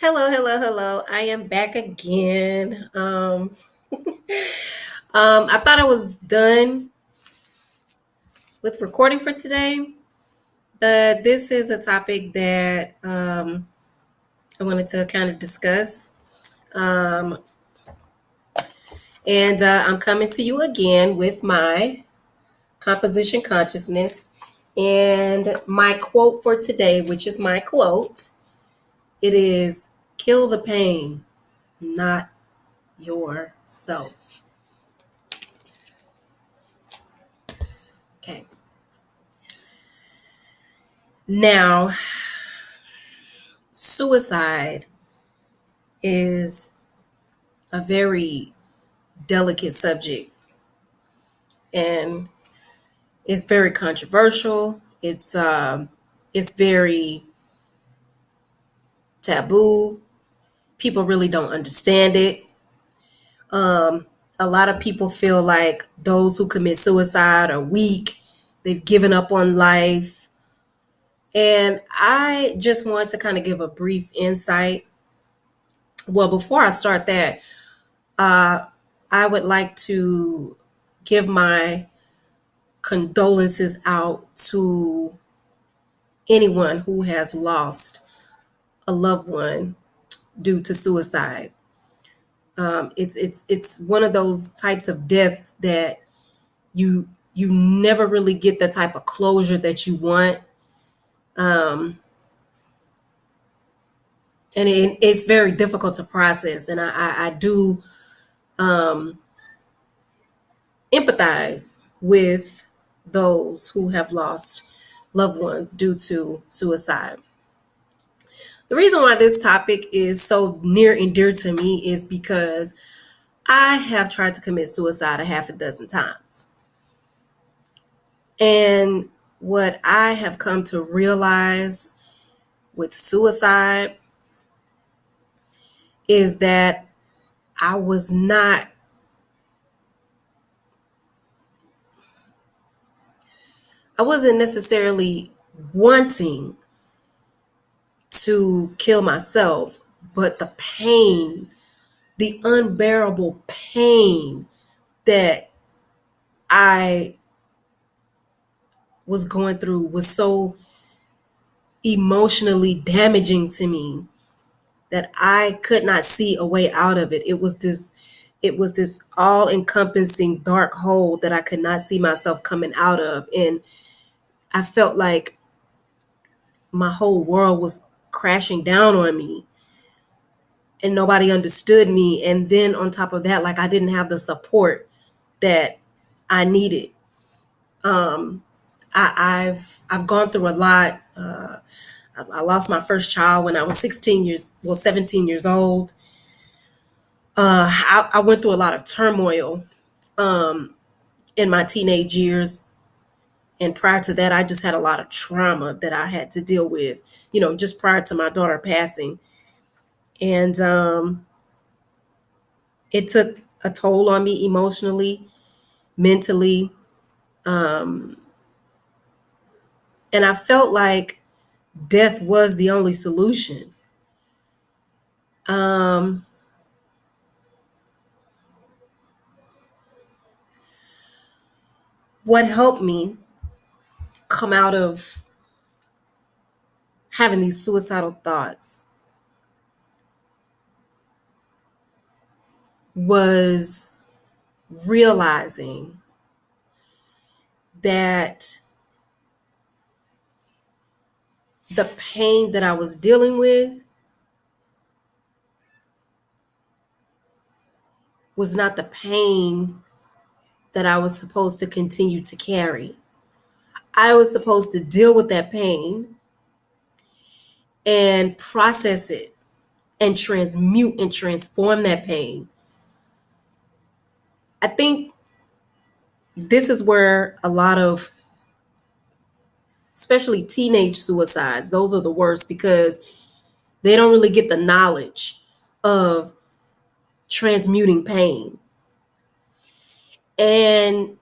Hello, hello, hello. I am back again. I thought I was done with recording for today, but this is a topic that I wanted to kind of discuss. Um, and I'm coming to you again with my composition consciousness. And my quote for today, which is my quote, it is kill the pain, not yourself. Okay. Now, suicide is a very delicate subject and it's very controversial. It's very taboo. People really don't understand it. A lot of people feel like those who commit suicide are weak. They've given up on life. And I just want to kind of give a brief insight. Well, before I start that, uh, I would like to give my condolences out to anyone who has lost a loved one due to suicide. It's one of those types of deaths that you never really get the type of closure that you want, um, and it's very difficult to process. And I do um, empathize with those who have lost loved ones due to suicide. The reason why this topic is so near and dear to me is because I have tried to commit suicide a half a dozen times. And what I have come to realize with suicide is that I was not, I wasn't necessarily wanting to kill myself, but the pain, the unbearable pain that I was going through was so emotionally damaging to me that I could not see a way out of it. It was this all-encompassing dark hole that I could not see myself coming out of. And I felt like my whole world was crashing down on me and nobody understood me. And then on top of that, like I didn't have the support that I needed. Um, I've gone through a lot. I lost my first child when I was 17 years old. I went through a lot of turmoil um, in my teenage years. And prior to that, I just had a lot of trauma that I had to deal with, just prior to my daughter passing. And it took a toll on me emotionally, mentally. Um, and I felt like death was the only solution. Um, what helped me come out of having these suicidal thoughts was realizing that the pain that I was dealing with was not the pain that I was supposed to continue to carry. I was supposed to deal with that pain and process it and transmute and transform that pain. I think this is where a lot of, especially teenage suicides, those are the worst because they don't really get the knowledge of transmuting pain. And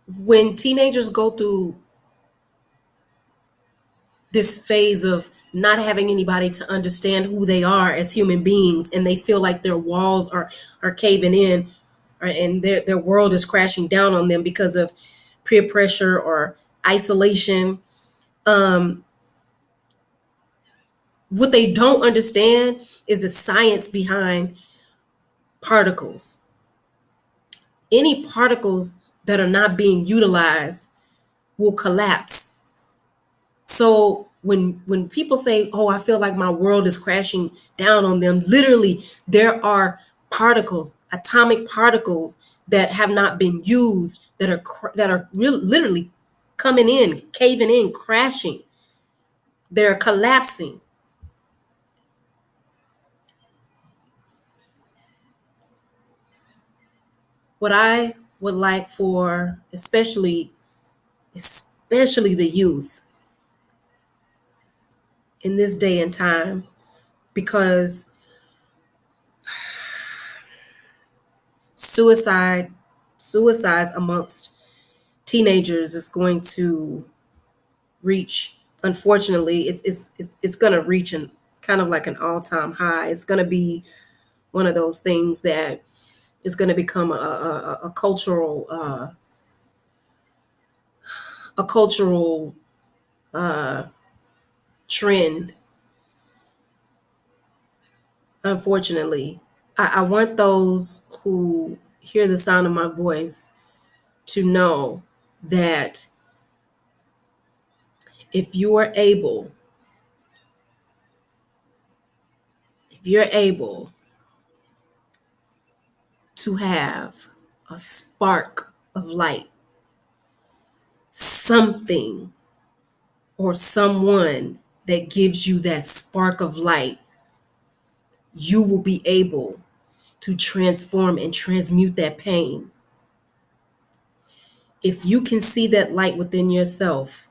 when teenagers go through this phase of not having anybody to understand who they are as human beings, and they feel like their walls are caving in, and their world is crashing down on them because of peer pressure or isolation. um, what they don't understand is the science behind particles. Any particles that are not being utilized will collapse. So when people say, "Oh, I feel like my world is crashing down on them," literally there are particles, atomic particles that have not been used, that are literally coming in, caving in, crashing. They're collapsing. What I would like for especially the youth in this day and time, because suicide suicides amongst teenagers is going to reach, unfortunately, it's going to reach an kind of like an all-time high. It's going to be one of those things that is going to become a cultural a cultural uh, trend, unfortunately. I want those who hear the sound of my voice to know that if you are able, if you're able to have a spark of light, something or someone that gives you that spark of light, you will be able to transform and transmute that pain. If you can see that light within yourself,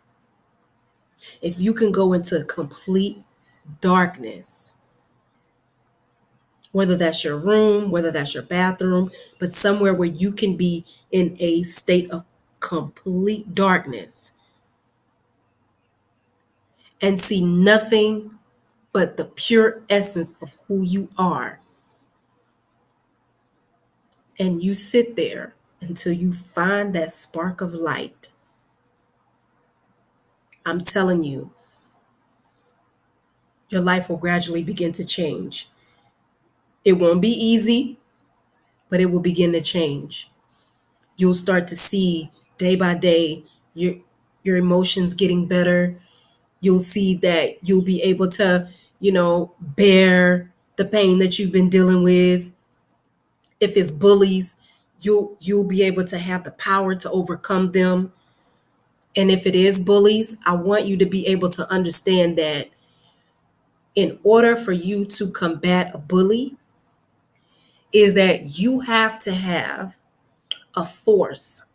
if you can go into complete darkness, whether that's your room, whether that's your bathroom, but somewhere where you can be in a state of complete darkness and see nothing but the pure essence of who you are, and you sit there until you find that spark of light, I'm telling you, your life will gradually begin to change. It won't be easy, but it will begin to change. You'll start to see day by day your emotions getting better. You'll see that you'll be able to, bear the pain that you've been dealing with. If it's bullies, you'll be able to have the power to overcome them. And if it is bullies, I want you to be able to understand that in order for you to combat a bully, is that you have to have a force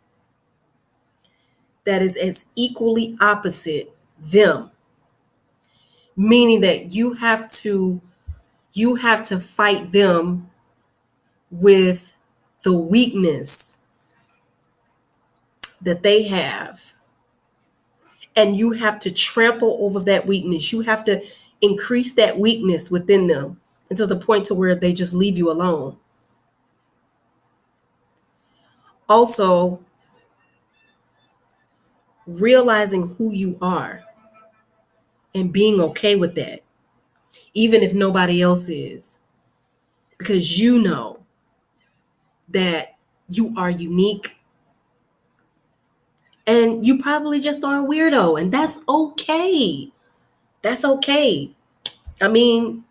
that is as equally opposite them, meaning that you have to fight them with the weakness that they have, and you have to trample over that weakness. You have to increase that weakness within them until the point to where they just leave you alone. Also, realizing who you are and being okay with that, even if nobody else is, because you know that you are unique, and you probably just are a weirdo, and that's okay. That's okay. I mean,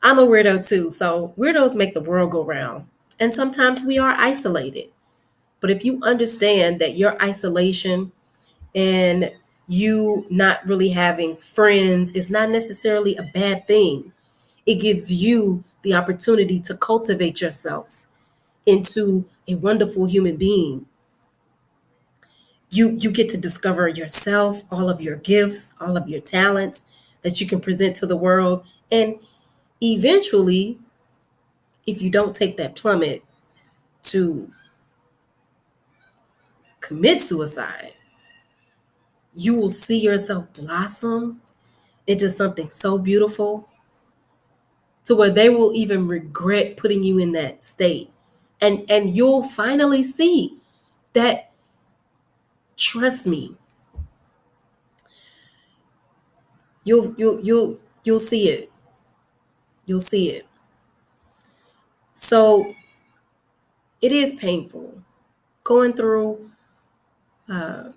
I'm a weirdo too, so weirdos make the world go round. And sometimes we are isolated. But if you understand that your isolation and you not really having friends is not necessarily a bad thing, it gives you the opportunity to cultivate yourself into a wonderful human being. You get to discover yourself, all of your gifts, all of your talents that you can present to the world. And eventually, if you don't take that plummet to commit suicide, you will see yourself blossom into something so beautiful to where they will even regret putting you in that state. And you'll finally see that, trust me, you'll see it. You'll see it. So it is painful going through uh,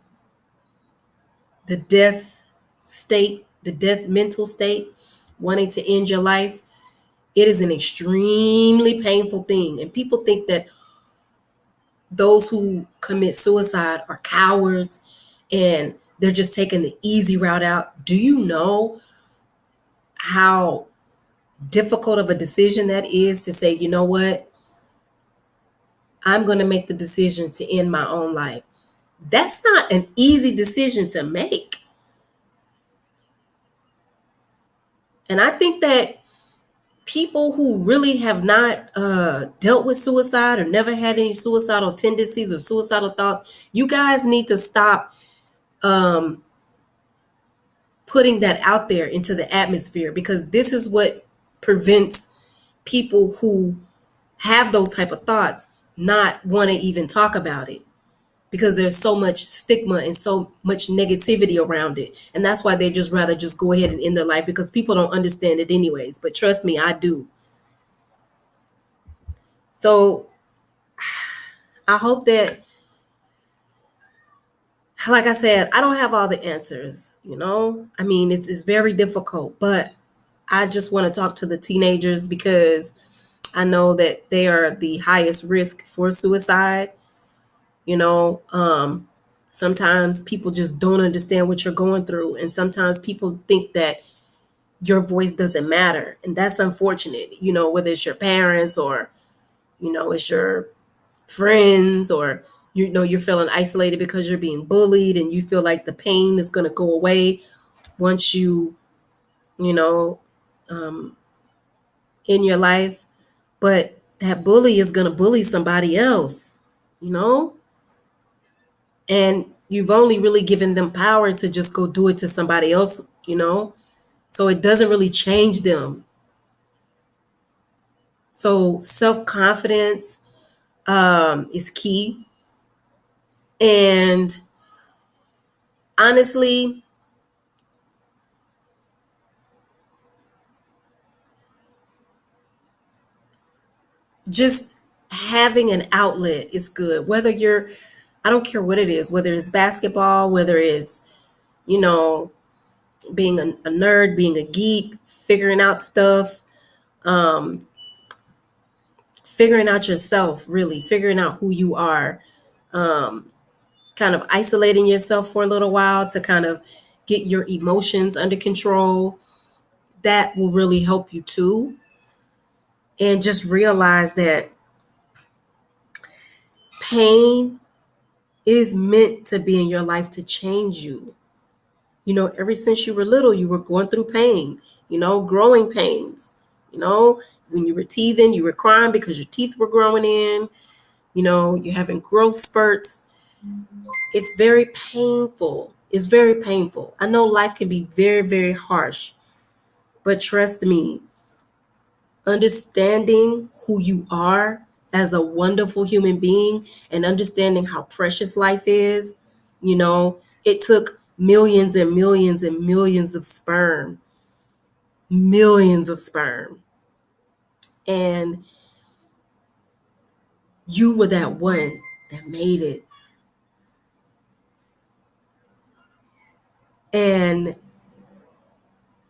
the death state, the death mental state, wanting to end your life. It is an extremely painful thing. And people think that those who commit suicide are cowards and they're just taking the easy route out. Do you know how difficult of a decision that is to say, you know what? I'm going to make the decision to end my own life. That's not an easy decision to make. And I think that people who really have not dealt with suicide or never had any suicidal tendencies or suicidal thoughts, you guys need to stop um, putting that out there into the atmosphere, because this is what prevents people who have those type of thoughts not want to even talk about it, because there's so much stigma and so much negativity around it. And that's why they just rather just go ahead and end their life, because people don't understand it anyways. But trust me, I do. So I hope that, like I said, I don't have all the answers, you know? I mean, it's very difficult, but I just want to talk to the teenagers because I know that they are the highest risk for suicide. You know, sometimes people just don't understand what you're going through. And sometimes people think that your voice doesn't matter. And that's unfortunate, you know, whether it's your parents or, you know, it's your friends, or, you know, you're feeling isolated because you're being bullied and you feel like the pain is going to go away once you know, um, in your life. But that bully is going to bully somebody else, you know? And you've only really given them power to just go do it to somebody else, you know? So it doesn't really change them. So self-confidence is key. And honestly, just having an outlet is good. Whether you're, I don't care what it is, whether it's basketball, whether it's, you know, being a nerd, being a geek, figuring out stuff, um, figuring out yourself, really figuring out who you are, um, kind of isolating yourself for a little while to kind of get your emotions under control. That will really help you too. And just realize that pain is meant to be in your life to change you. You know, ever since you were little, you were going through pain, you know, growing pains. You know, when you were teething, you were crying because your teeth were growing in. You know, you're having growth spurts. It's very painful. It's very painful. I know life can be very, very harsh, but trust me, understanding who you are as a wonderful human being and understanding how precious life is, you know, it took millions and millions and millions of sperm. And you were that one that made it. And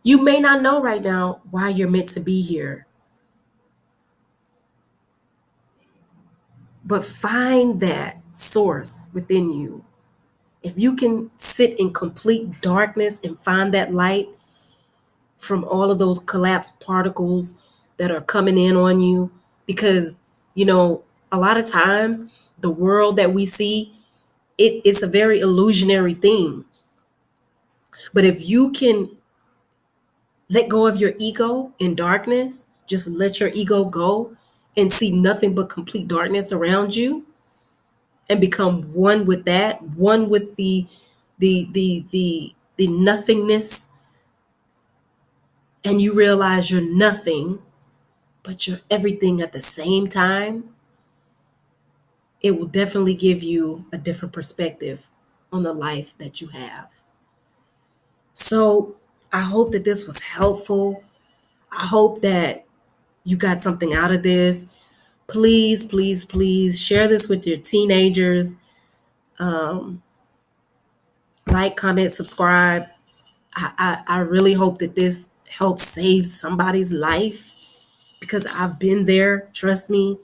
you may not know right now why you're meant to be here, but find that source within you. If you can sit in complete darkness and find that light from all of those collapsed particles that are coming in on you, because, you know, a lot of times the world that we see, it's a very illusionary thing. But if you can let go of your ego in darkness, just let your ego go and see nothing but complete darkness around you, and become one with that, one with the nothingness and you realize you're nothing, but you're everything at the same time, it will definitely give you a different perspective on the life that you have. So I hope that this was helpful. I hope that you got something out of this. Please, please, please share this with your teenagers. Um, like, comment, subscribe. I really hope that this helps save somebody's life because I've been there, trust me.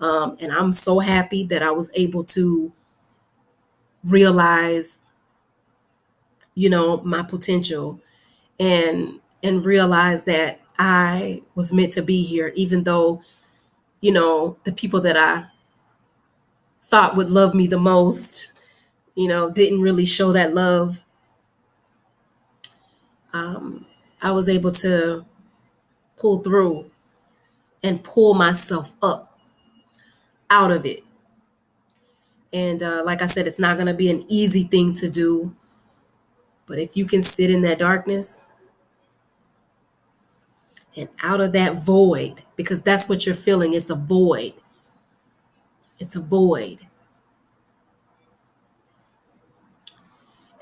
And I'm so happy that I was able to realize, my potential and realize that I was meant to be here, even though, the people that I thought would love me the most, didn't really show that love. Um, I was able to pull through and pull myself up out of it. And like I said, it's not going to be an easy thing to do. But if you can sit in that darkness and out of that void, because that's what you're feeling, it's a void. It's a void.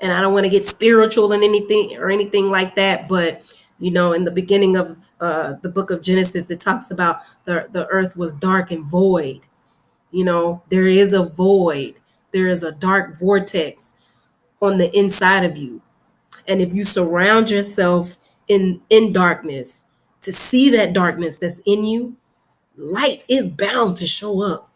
And I don't want to get spiritual and anything like that, but in the beginning of the book of Genesis, it talks about the earth was dark and void. There is a void. There is a dark vortex on the inside of you. And if you surround yourself in darkness to see that darkness that's in you, light is bound to show up.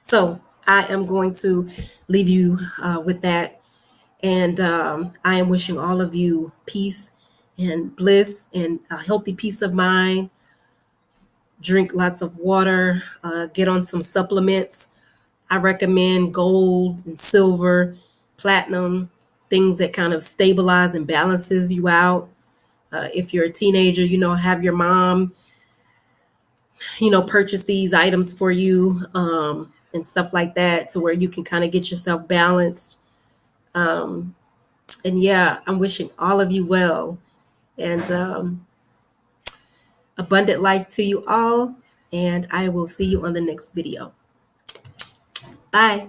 So I am going to leave you with that. And I am wishing all of you peace and bliss and a healthy peace of mind. Drink lots of water, get on some supplements. I recommend gold and silver, platinum, things that kind of stabilize and balances you out. If you're a teenager, have your mom, purchase these items for you and stuff like that to where you can kind of get yourself balanced. Um, and yeah, I'm wishing all of you well and abundant life to you all. And I will see you on the next video. Bye.